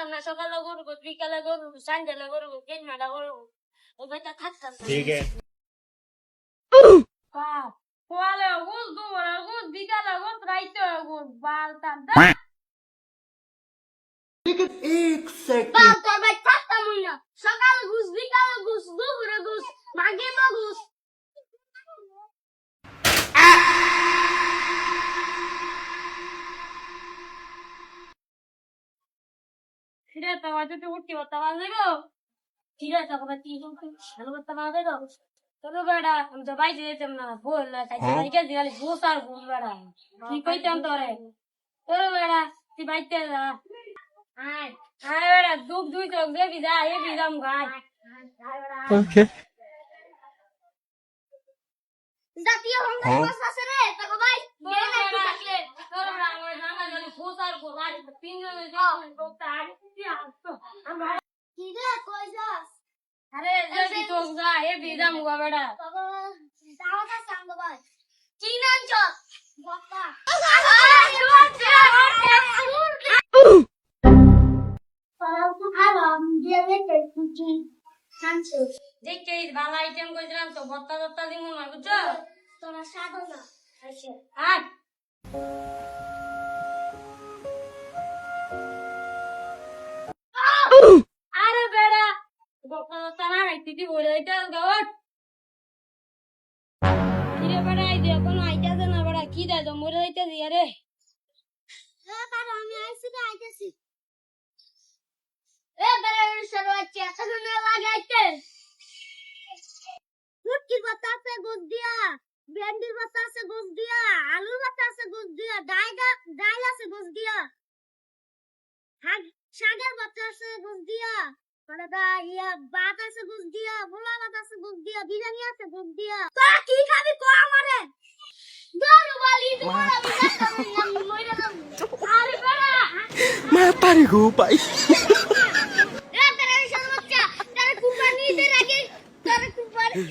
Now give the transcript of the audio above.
থাকতাম না, সকালে করবো, বিকালে করবো, সন্ধ্যালে করবো, দিনবেলা করবো, ওই বাড়িতে থাকতাম না। ठीक है সকালে গুছ, দুপুরে গুছ, বিকালে গুছ, রাইতে গুছ, বালতাম তোর ভাই থাকতাম না, সকালে ঘুষ, বিকালে ঘুষ, দুপুরে ঘুষ, মাগে ঘুষ। ফিরে তো হয়তো তুই উঠতে পারতাম না গো, ফিরে তো কথা কি ভালো করতে পারবে গো। তোর বেড়া আমি তো বাইরে যেতাম না, বললে তাইতে বাইকে দিয়ালি ঘুষ আর ঘুষ বেড়া কি কইতাম তোরে। তোর বেড়া তুই বাইতে যা, আয় আয় বেড়া দুধ দুই চোখ দেবি যা, এ বিরাম গায় ओके জাতীয় হংকং আছে রে তোর ভাই গেলে একটু থাকলে তোর বেড়া আমার জানা জানি ঘুষ আর ঘুষ আর তিনজনে যে লোকটা আর কি আসতো আমরা কি রে কই যাস। আরে যদি চোখ যা, এ বিরাম গো বেড়া বাবা দাওয়াটা সাঙ্গ ভাই কি নাম চোখ বাবা দেখতে ভালো আইটেম করেছিলাম তো, ভত্তা টত্তা দিব না বুঝছো, তোরা সাধো না আয়। আরে বেড়া ভত্তা টত্তা না খাইতে দিব ওইটা গাওয়াট কিরে বেড়া, এই যে কোনো আইতাছে না বেড়া, কি দেয় তো মরে যাইতেছি। আরে আমি আইসি না আইতেছি। এ বেড়া সরোয়াচ্ছে এখন না লাগাইতে মুটকির পাতা আছে গুছ দিয়া, ভেন্ডির পাতা আছে গুছ দিয়া, আলুর পাতা আছে গুছ দিয়া, ডাল আছে গুছ দিয়া, শাকের পাতা আছে গুছ দিয়া, মানে ভাত আছে গুছ দিয়া, পোলা ভাত আছে গুছ দিয়া, বিরিয়ানি আছে গুছ দিয়া। তোরা কি খাবি কো আমারে দৌড় বালি তোমার আমি মইরা যাম। আরে বেড়া माता रे गो भाई এ বেড়া সরোয়াচ্ছা তার কুরবানি দে রাখি, তার কুরবানি